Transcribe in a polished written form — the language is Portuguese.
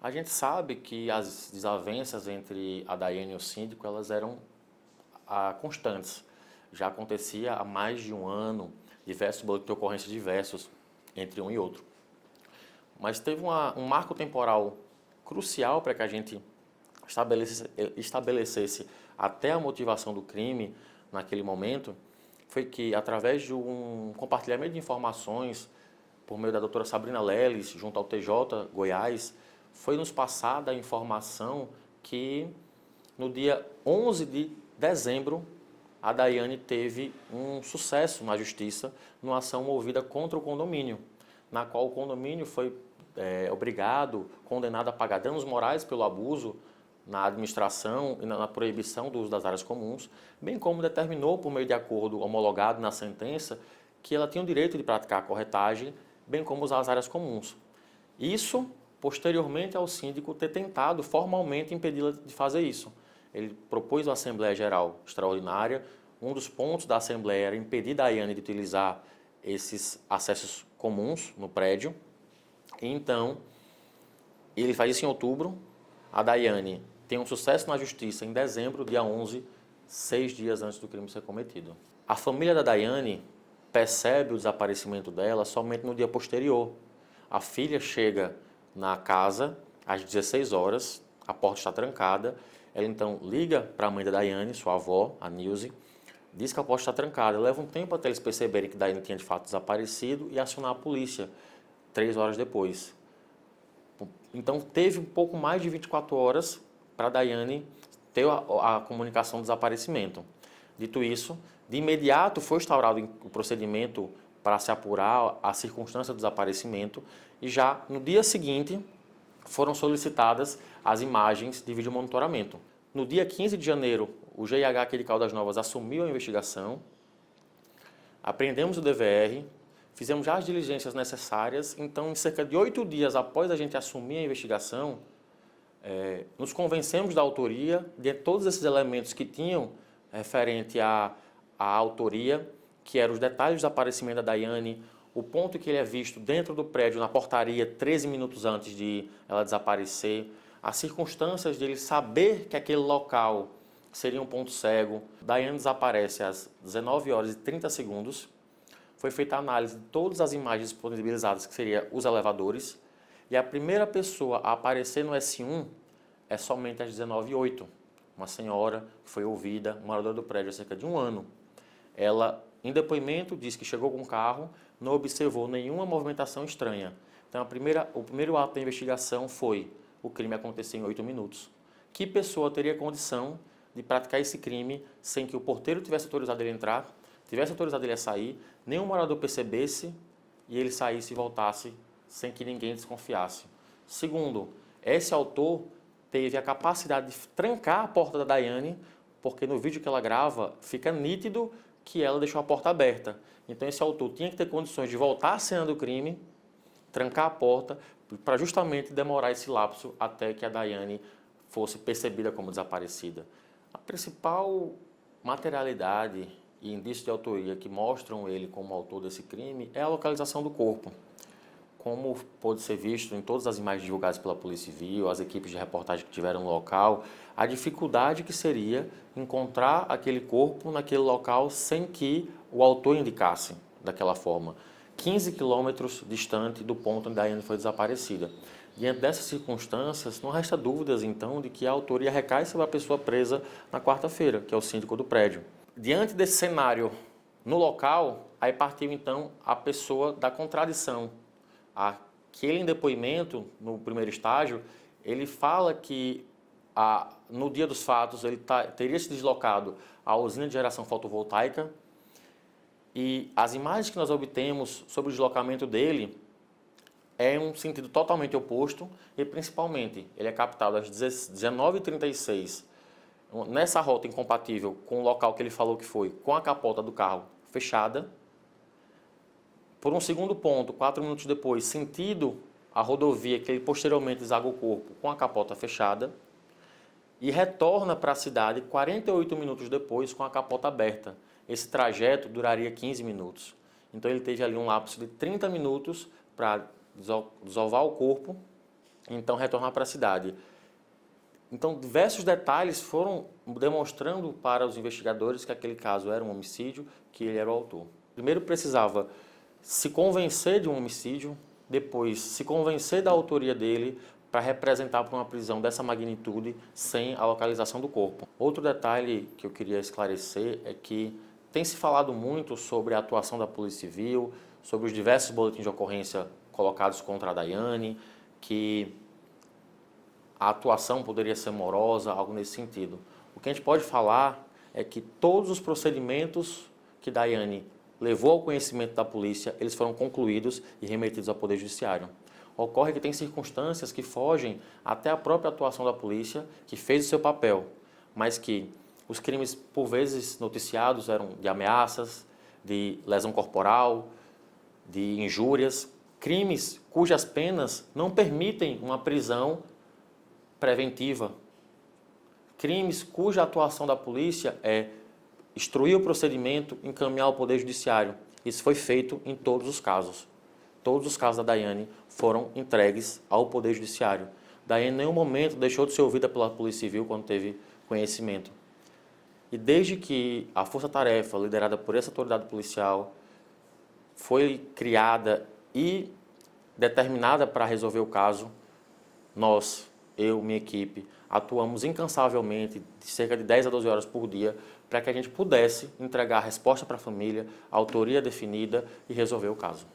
A gente sabe que as desavenças entre a Daiane e o síndico, elas eram constantes. Já acontecia há mais de um ano, diversos boletins de ocorrência diversos entre um e outro. Mas teve um marco temporal crucial para que a gente estabelecesse até a motivação do crime naquele momento, foi que, através de um compartilhamento de informações por meio da doutora Sabrina Leles, junto ao TJ Goiás, foi nos passada a informação que no dia 11 de dezembro a Daiane teve um sucesso na justiça numa ação movida contra o condomínio, na qual o condomínio foi obrigado, condenado a pagar danos morais pelo abuso na administração e na proibição do uso das áreas comuns, bem como determinou, por meio de acordo homologado na sentença, que ela tinha o direito de praticar a corretagem, bem como usar as áreas comuns. Isso, posteriormente ao síndico ter tentado formalmente impedi-la de fazer isso. Ele propôs uma Assembleia Geral Extraordinária. Um dos pontos da Assembleia era impedir a Daiane de utilizar esses acessos comuns no prédio. E então, ele faz isso em outubro. A Daiane tem um sucesso na justiça em dezembro, dia 11, 6 dias antes do crime ser cometido. A família da Daiane percebe o desaparecimento dela somente no dia posterior. A filha chega na casa às 16 horas, a porta está trancada. Ela então liga para a mãe da Daiane, sua avó, a Nilce, diz que a porta está trancada. Leva um tempo até eles perceberem que Daiane tinha de fato desaparecido e acionar a polícia 3 horas depois. Então teve um pouco mais de 24 horas para a Daiane ter a comunicação do desaparecimento. Dito isso, de imediato foi instaurado o procedimento para se apurar a circunstância do desaparecimento e já no dia seguinte foram solicitadas as imagens de vídeo monitoramento. No dia 15 de janeiro, o GIH aqui de Caldas Novas assumiu a investigação, apreendemos o DVR, fizemos já as diligências necessárias, então em cerca de 8 dias após a gente assumir a investigação, nos convencemos da autoria de todos esses elementos que tinham referente à autoria, que eram os detalhes do desaparecimento da Daiane, o ponto que ele é visto dentro do prédio, na portaria, 13 minutos antes de ela desaparecer, as circunstâncias de ele saber que aquele local seria um ponto cego. Daiane desaparece às 19 horas e 30 segundos. Foi feita a análise de todas as imagens disponibilizadas, que seriam os elevadores, e a primeira pessoa a aparecer no S1 é somente às 19h08. Uma senhora que foi ouvida, moradora do prédio há cerca de um ano. Ela, em depoimento, disse que chegou com o carro, não observou nenhuma movimentação estranha. Então, o primeiro ato da investigação foi: o crime aconteceu em 8 minutos. Que pessoa teria condição de praticar esse crime sem que o porteiro tivesse autorizado ele a entrar, tivesse autorizado ele a sair, nenhum morador percebesse e ele saísse e voltasse sem que ninguém desconfiasse? Segundo, esse autor teve a capacidade de trancar a porta da Daiane, porque no vídeo que ela grava fica nítido que ela deixou a porta aberta. Então esse autor tinha que ter condições de voltar à cena do crime, trancar a porta, para justamente demorar esse lapso até que a Daiane fosse percebida como desaparecida. A principal materialidade e indício de autoria que mostram ele como autor desse crime é a localização do corpo. Como pôde ser visto em todas as imagens divulgadas pela Polícia Civil, as equipes de reportagem que tiveram no local, a dificuldade que seria encontrar aquele corpo naquele local sem que o autor indicasse daquela forma. 15 quilômetros distante do ponto onde Daiane foi desaparecida. Diante dessas circunstâncias, não resta dúvidas, então, de que a autoria recai sobre a pessoa presa na quarta-feira, que é o síndico do prédio. Diante desse cenário no local, aí partiu, então, a pessoa da contradição. Aquele em depoimento, no primeiro estágio, ele fala que no dia dos fatos ele teria se deslocado à usina de geração fotovoltaica e as imagens que nós obtemos sobre o deslocamento dele é um sentido totalmente oposto e, principalmente, ele é captado às 19h36 nessa rota incompatível com o local que ele falou que foi, com a capota do carro fechada. Por um segundo ponto, 4 minutos depois, sentido a rodovia que ele posteriormente desaga o corpo com a capota fechada e retorna para a cidade 48 minutos depois com a capota aberta. Esse trajeto duraria 15 minutos. Então ele teve ali um lapso de 30 minutos para desovar o corpo então retornar para a cidade. Então, diversos detalhes foram demonstrando para os investigadores que aquele caso era um homicídio, que ele era o autor. Primeiro precisava se convencer de um homicídio, depois se convencer da autoria dele para representar para uma prisão dessa magnitude sem a localização do corpo. Outro detalhe que eu queria esclarecer é que tem se falado muito sobre a atuação da Polícia Civil, sobre os diversos boletins de ocorrência colocados contra a Daiane, que a atuação poderia ser morosa, algo nesse sentido. O que a gente pode falar é que todos os procedimentos que Daiane levou ao conhecimento da polícia, eles foram concluídos e remetidos ao Poder Judiciário. Ocorre que tem circunstâncias que fogem até a própria atuação da polícia, que fez o seu papel, mas que os crimes, por vezes, noticiados eram de ameaças, de lesão corporal, de injúrias, crimes cujas penas não permitem uma prisão preventiva, crimes cuja atuação da polícia é instruir o procedimento, encaminhar ao Poder Judiciário. Isso foi feito em todos os casos. Todos os casos da Daiane foram entregues ao Poder Judiciário. Daiane em nenhum momento deixou de ser ouvida pela Polícia Civil quando teve conhecimento. E desde que a força-tarefa, liderada por essa autoridade policial, foi criada e determinada para resolver o caso, nós, eu, minha equipe, atuamos incansavelmente, de cerca de 10 a 12 horas por dia, para que a gente pudesse entregar a resposta para a família, a autoria definida e resolver o caso.